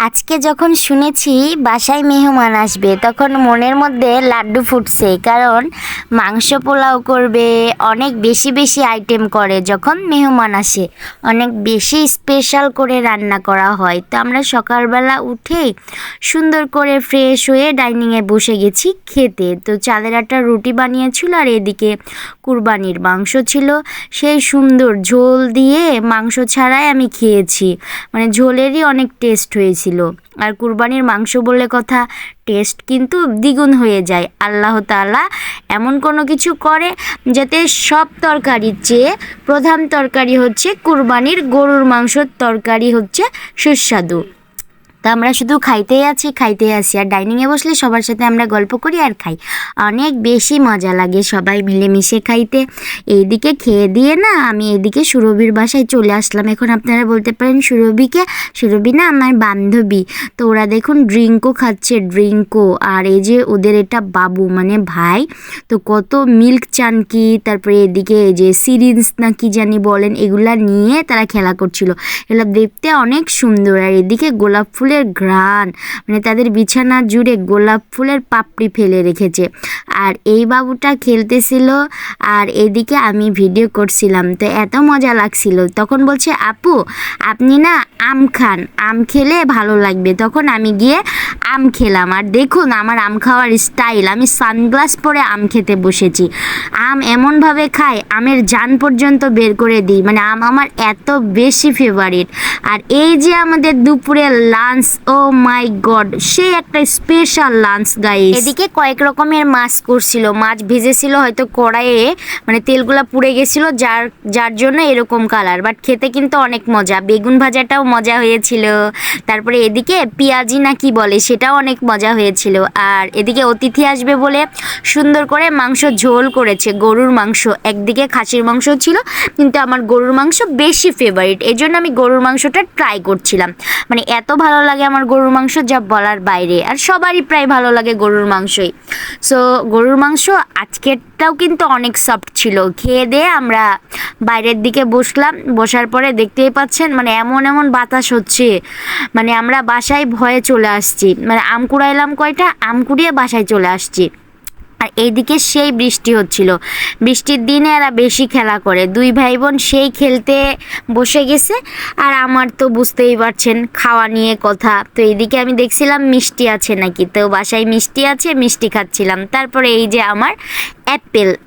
আজকে যখন শুনেছি বাসায় মেহমান আসবে তখন মনের মধ্যে লাড্ডু ফুটছে, কারণ মাংস পোলাও করবে, অনেক বেশি বেশি আইটেম করে যখন মেহমান আসে, অনেক বেশি স্পেশাল করে রান্না করা হয়। তো আমরা সকালবেলা উঠেই সুন্দর করে ফ্রেশ হয়ে ডাইনিংয়ে বসে গেছি খেতে। তো চালের আটার রুটি বানিয়েছিল আর এদিকে কুরবানির মাংস ছিল, সেই সুন্দর ঝোল দিয়ে মাংস ছাড়াই আমি খেয়েছি, মানে ঝোলেরই অনেক টেস্ট হয়েছিল। আর কুরবানির মাংস বললে কথা, টেস্ট কিন্তু দ্বিগুণ হয়ে যায়। আল্লাহ তাআলা এমন কোনো কিছু করে যাতে সব তরকারির চেয়ে প্রধান তরকারি হচ্ছে কুরবানির গরুর মাংসর তরকারি হচ্ছে সুস্বাদু। তা আমরা শুধু খাইতেই আছি, আর ডাইনিংয়ে বসলে সবার সাথে আমরা গল্প করি আর খাই, অনেক বেশি মজা লাগে সবাই মিলেমিশে খাইতে। এইদিকে খেয়ে দিয়ে না আমি এদিকে সুরভির বাসায় চলে আসলাম। এখন আপনারা বলতে পারেন সুরভি না আমার বান্ধবী। তো ওরা দেখুন ড্রিঙ্কও খাচ্ছে, আর এই যে ওদের এটা বাবু মানে ভাই, তো কত মিল্ক চানকি, তারপরে এদিকে এই যে সিরিঞ্জ না কি জানি বলেন, এগুলা নিয়ে তারা খেলা করছিল। এগুলো দেখতে অনেক সুন্দর। আর এদিকে গোলাপ ফুলের ঘ্রাণ, মানে তাদের বিছানা জুড়ে গোলাপ ফুলের পাপড়ি ফেলে রেখেছে। আর এই বাবুটা খেলতেছিল আর এদিকে আমি ভিডিও করছিলাম, তো এত মজা লাগছিল। তখন বলছে আপু আপনি না আম খান, আম খেলে ভালো লাগবে। তখন আমি গিয়ে আম খেলাম, আর দেখুন আমার আম খাওয়ার স্টাইল, আমি সানগ্লাস পরে আম খেতে বসেছি। আম এমনভাবে খাই আমের জান পর্যন্ত বের করে দিই, মানে আম আমার এত বেশি ফেভারিট। আর এই যে আমাদের দুপুরের লাঞ্চ, ও মাই গড, সেই একটা স্পেশাল লাঞ্চ গাইস। এদিকে কয়েক রকমের মাছ করছিল, মাছ ভেজেছিল হয়তো কড়াইয়ে, মানে তেলগুলা পুড়ে গেছিল যার জন্য এরকম কালার, বাট খেতে কিন্তু অনেক মজা। বেগুন ভাজাটাও মজা হয়েছিল, তারপরে এদিকে পেঁয়াজি না কি বলে সেটাও অনেক মজা হয়েছিল। আর এদিকে অতিথি আসবে বলে সুন্দর করে মাংস ঝোল করেছে, গরুর মাংস। একদিকে খাসির মাংস ছিল, কিন্তু আমার গরুর মাংস বেশি ফেভারিট, এই জন্য আমি গরুর মাংসটা ট্রাই করছিলাম। মানে এত ভালো লাগে আমার গরুর মাংস যা বলার বাইরে, আর সবারই প্রায় ভালো লাগে গরুর মাংসই। সো গরুর মাংস আজকেরটাও কিন্তু অনেক সফট ছিল। খেয়ে দিয়ে আমরা বাইরের দিকে বসলাম, বসার পরে দেখতেই পাচ্ছেন মানে এমন এমন বাতাস হচ্ছে, মানে আমরা বাসায় ভয়ে চলে আসছি, মানে আম কুড়াইলাম কয়টা, আম কুড়িয়ে বাসায় চলে আসছি। আর এইদিকে সেই বৃষ্টি হচ্ছিল, বৃষ্টির দিনে এরা বেশি খেলা করে, দুই ভাই বোন সেই খেলতে বসে গেছে। আর আমার তো বুঝতেই পারছেন খাওয়া নিয়ে কথা, তো এইদিকে আমি দেখছিলাম মিষ্টি আছে নাকি, তো বাসায় মিষ্টি আছে, মিষ্টি খাচ্ছিলাম। তারপরে এই যে আমার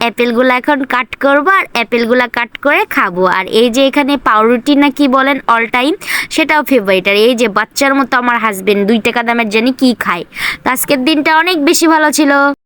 অ্যাপেলগুলো এখন কাট করবো, আর অ্যাপেলগুলো কাট করে খাবো। আর এই যে এখানে পাউরুটি না কি বলেন অল টাইম, সেটাও ফেভারিট। আর এই যে বাচ্চার মতো আমার হাজবেন্ড 2 টাকা দামের জানি কি খায়। তো আজকের দিনটা অনেক বেশি ভালো ছিল।